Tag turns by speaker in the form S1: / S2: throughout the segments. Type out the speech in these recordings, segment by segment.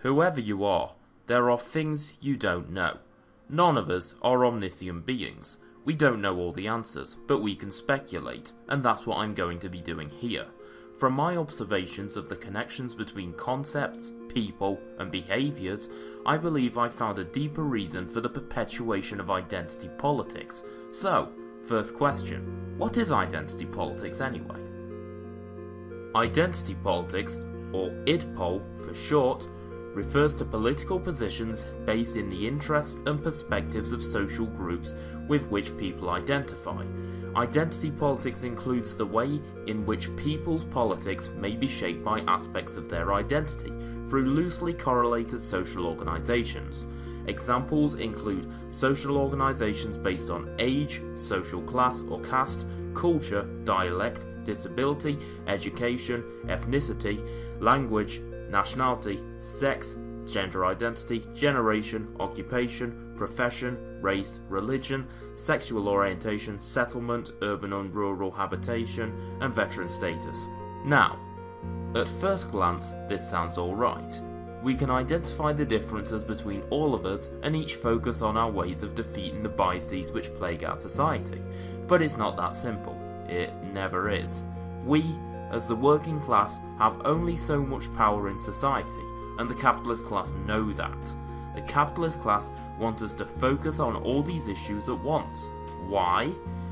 S1: Whoever you are, there are things you don't know. None of us are omniscient beings. We don't know all the answers, but we can speculate, and that's what I'm going to be doing here. From my observations of the connections between concepts, people, and behaviours, I believe I found a deeper reason for the perpetuation of identity politics. So, first question, what is identity politics anyway? Identity politics, or IDPOL for short, refers to political positions based in the interests and perspectives of social groups with which people identify. Identity politics includes the way in which people's politics may be shaped by aspects of their identity through loosely correlated social organisations. Examples include social organisations based on age, social class or caste, culture, dialect, disability, education, ethnicity, language, nationality, sex, gender identity, generation, occupation, profession, race, religion, sexual orientation, settlement, urban and rural habitation, and veteran status. Now, at first glance, this sounds alright. We can identify the differences between all of us and each focus on our ways of defeating the biases which plague our society. But it's not that simple. It never is. We, as the working class, have only so much power in society, and the capitalist class know that. The capitalist class want us to focus on all these issues at once. Why?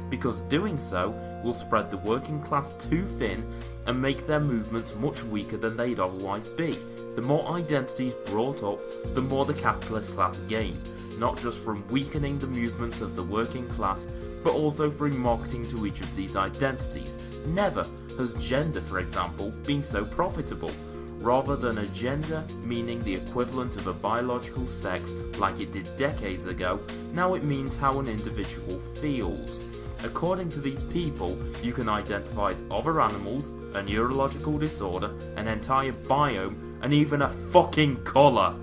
S1: Because doing so will spread the working class too thin and make their movements much weaker than they'd otherwise be. The more identities brought up, the more the capitalist class gain, not just from weakening the movements of the working class, but also through marketing to each of these identities. Never has gender, for example, been so profitable. Rather than a gender meaning the equivalent of a biological sex like it did decades ago, now it means how an individual feels. According to these people, you can identify as other animals, a neurological disorder, an entire biome, and even a fucking colour.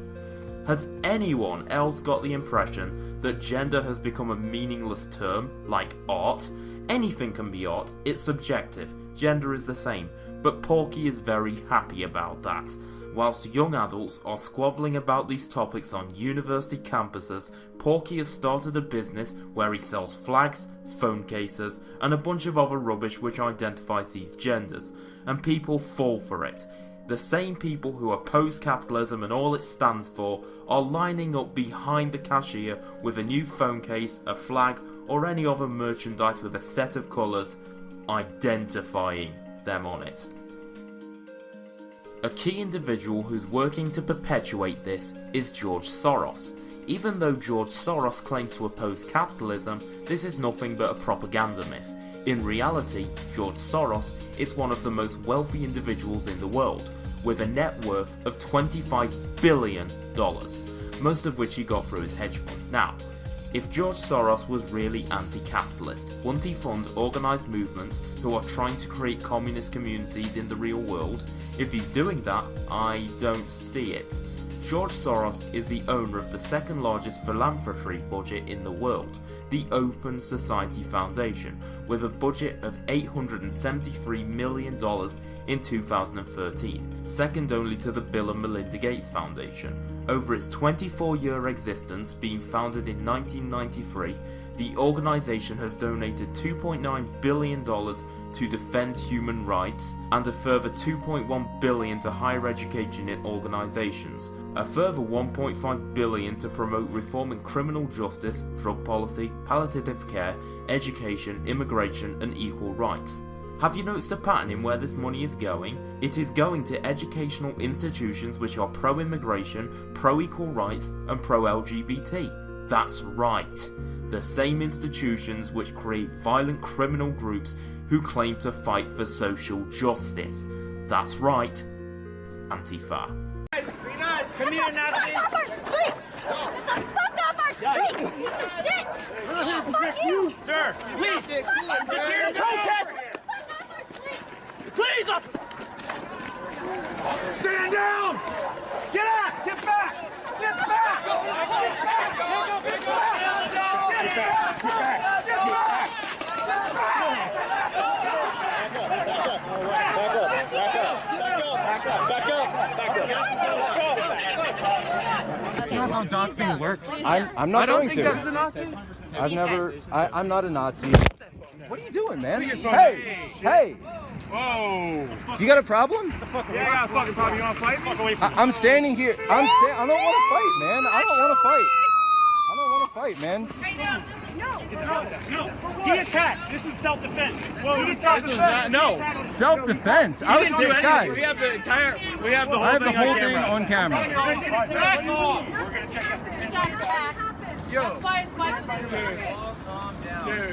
S1: Has anyone else got the impression that gender has become a meaningless term, like art? Anything can be art, it's subjective, gender is the same, but Porky is very happy about that. Whilst young adults are squabbling about these topics on university campuses, Porky has started a business where he sells flags, phone cases, and a bunch of other rubbish which identifies these genders, and people fall for it. The same people who oppose capitalism and all it stands for are lining up behind the cashier with a new phone case, a flag, or any other merchandise with a set of colours, identifying them on it. A key individual who's working to perpetuate this is George Soros. Even though George Soros claims to oppose capitalism, this is nothing but a propaganda myth. In reality, George Soros is one of the most wealthy individuals in the world, with a net worth of $25 billion, most of which he got through his hedge fund. Now, if George Soros was really anti-capitalist, wouldn't he fund organised movements who are trying to create communist communities in the real world? If he's doing that, I don't see it. George Soros is the owner of the second largest philanthropy budget in the world, the Open Society Foundation, with a budget of $873 million in 2013, second only to the Bill and Melinda Gates Foundation. Over its 24-year existence, being founded in 1993, the organisation has donated $2.9 billion to defend human rights and a further $2.1 billion to higher education organisations, a further $1.5 billion to promote reform in criminal justice, drug policy, palliative care, education, immigration and equal rights. Have you noticed a pattern in where this money is going? It is going to educational institutions which are pro-immigration, pro-equal rights and pro-LGBT. That's right. The same institutions which create violent criminal groups who claim to fight for social justice. That's right. Antifa.
S2: Come here, Nazi!
S3: Off our streets! Get the fuck off our streets! Piece of shit! Fuck you!
S2: Sir, please! I'm just here to protest! Please! Stand down! Get out! Get back! Get back! Get back! Get back! Get back! Back up!
S4: That's not how doxing works.
S5: I'm not going to.
S4: That's a Nazi.
S5: I'm not a Nazi. What are you doing, man? Hey!
S2: Whoa!
S5: You got a problem?
S2: Yeah, I got a fucking problem. You want to fight? Fuck away from me.
S5: I'm standing here. I don't want to fight, man. I don't want to fight, man.
S2: No. He attacked. This is self-defense. Whoa,
S4: This was not, no. Self-defense. I was
S2: didn't do
S4: guys.
S2: We have the
S4: I have the whole thing on camera.
S2: We're gonna check out.
S3: He got attacked. That's why his bike was in the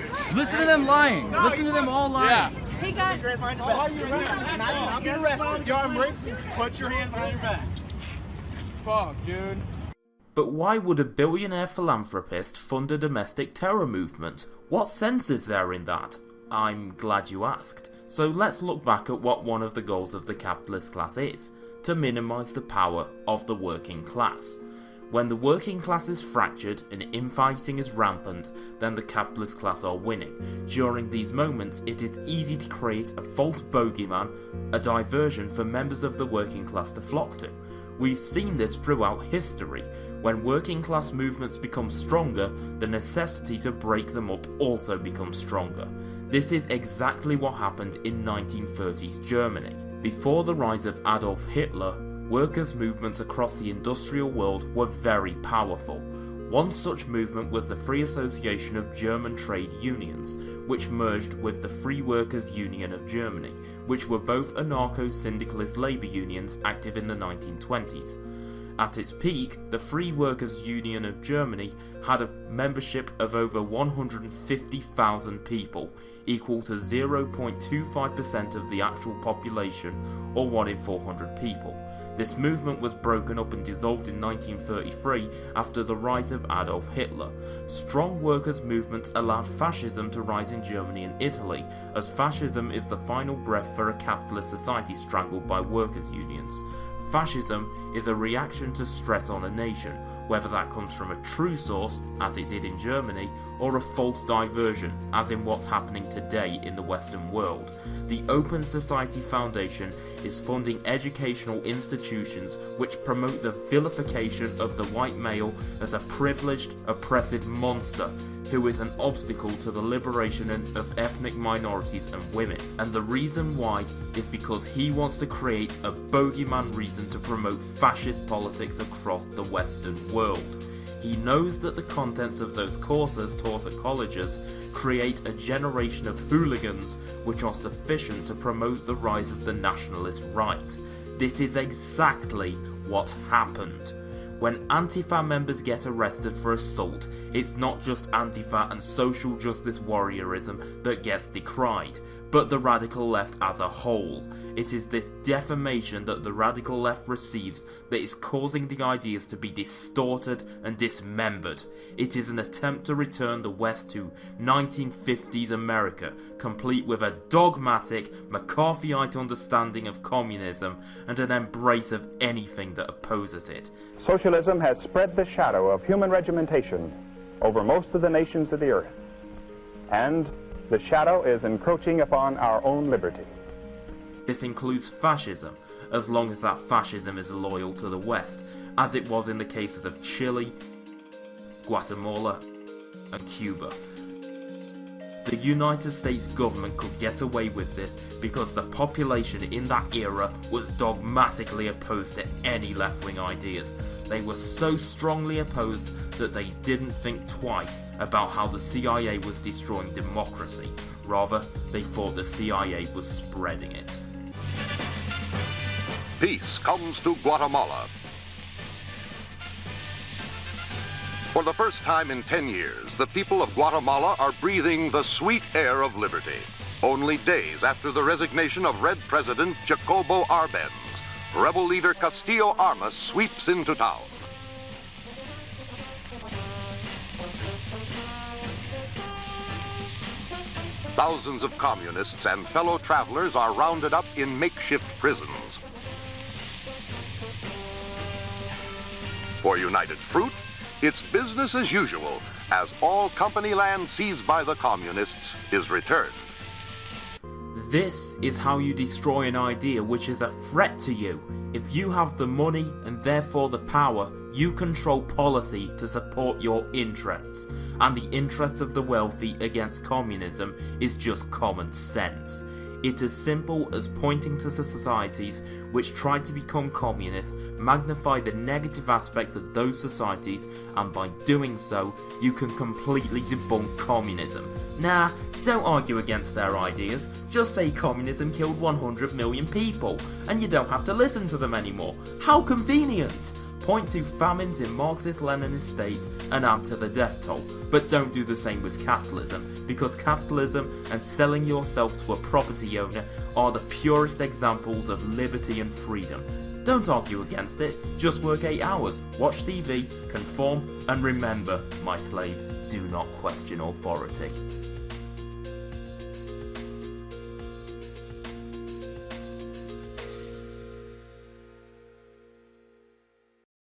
S3: street.
S4: Listen to them lying. Listen to them all lying.
S3: He got...
S2: I'll be arrested. Yo, I'm racing. Put your hands behind your back.
S4: Fuck, dude.
S1: But why would a billionaire philanthropist fund a domestic terror movement? What sense is there in that? I'm glad you asked. So let's look back at what one of the goals of the capitalist class is: to minimise the power of the working class. When the working class is fractured and infighting is rampant, then the capitalist class are winning. During these moments, it is easy to create a false bogeyman, a diversion for members of the working class to flock to. We've seen this throughout history. When working class movements become stronger, the necessity to break them up also becomes stronger. This is exactly what happened in 1930s Germany. Before the rise of Adolf Hitler, workers' movements across the industrial world were very powerful. One such movement was the Free Association of German Trade Unions, which merged with the Free Workers' Union of Germany, which were both anarcho-syndicalist labour unions active in the 1920s. At its peak, the Free Workers' Union of Germany had a membership of over 150,000 people, equal to 0.25% of the actual population, or 1 in 400 people. This movement was broken up and dissolved in 1933 after the rise of Adolf Hitler. Strong workers' movements allowed fascism to rise in Germany and Italy, as fascism is the final breath for a capitalist society strangled by workers' unions. Fascism is a reaction to stress on a nation, whether that comes from a true source, as it did in Germany, or a false diversion, as in what's happening today in the Western world. The Open Society Foundation is funding educational institutions which promote the vilification of the white male as a privileged, oppressive monster who is an obstacle to the liberation of ethnic minorities and women. And the reason why is because he wants to create a bogeyman reason to promote fascist politics across the Western world. He knows that the contents of those courses taught at colleges create a generation of hooligans which are sufficient to promote the rise of the nationalist right. This is exactly what happened. When Antifa members get arrested for assault, it's not just Antifa and social justice warriorism that gets decried, but the radical left as a whole. It is this defamation that the radical left receives that is causing the ideas to be distorted and dismembered. It is an attempt to return the West to 1950s America, complete with a dogmatic, McCarthyite understanding of communism and an embrace of anything that opposes it.
S6: Socialism has spread the shadow of human regimentation over most of the nations of the earth, and the shadow is encroaching upon our own liberty.
S1: This includes fascism, as long as that fascism is loyal to the West, as it was in the cases of Chile, Guatemala, and Cuba. The United States government could get away with this because the population in that era was dogmatically opposed to any left-wing ideas. They were so strongly opposed that they didn't think twice about how the CIA was destroying democracy. Rather, they thought the CIA was spreading it.
S7: Peace comes to Guatemala. For the first time in 10 years, the people of Guatemala are breathing the sweet air of liberty. Only days after the resignation of Red President Jacobo Arbenz, rebel leader Castillo Armas sweeps into town. Thousands of communists and fellow travelers are rounded up in makeshift prisons. For United Fruit, it's business as usual, as all company land seized by the communists is returned.
S1: This is how you destroy an idea which is a threat to you. If you have the money and therefore the power, You control policy to support your interests, and the interests of the wealthy against communism is just common sense. It is simple as pointing to societies which try to become communist, magnify the negative aspects of those societies, and by doing so, you can completely debunk communism. Nah, don't argue against their ideas, just say communism killed 100 million people, and you don't have to listen to them anymore. How convenient! Point to famines in Marxist-Leninist states and add to the death toll, but don't do the same with capitalism, because capitalism and selling yourself to a property owner are the purest examples of liberty and freedom. Don't argue against it, just work 8 hours, watch TV, conform, and remember, my slaves, do not question authority.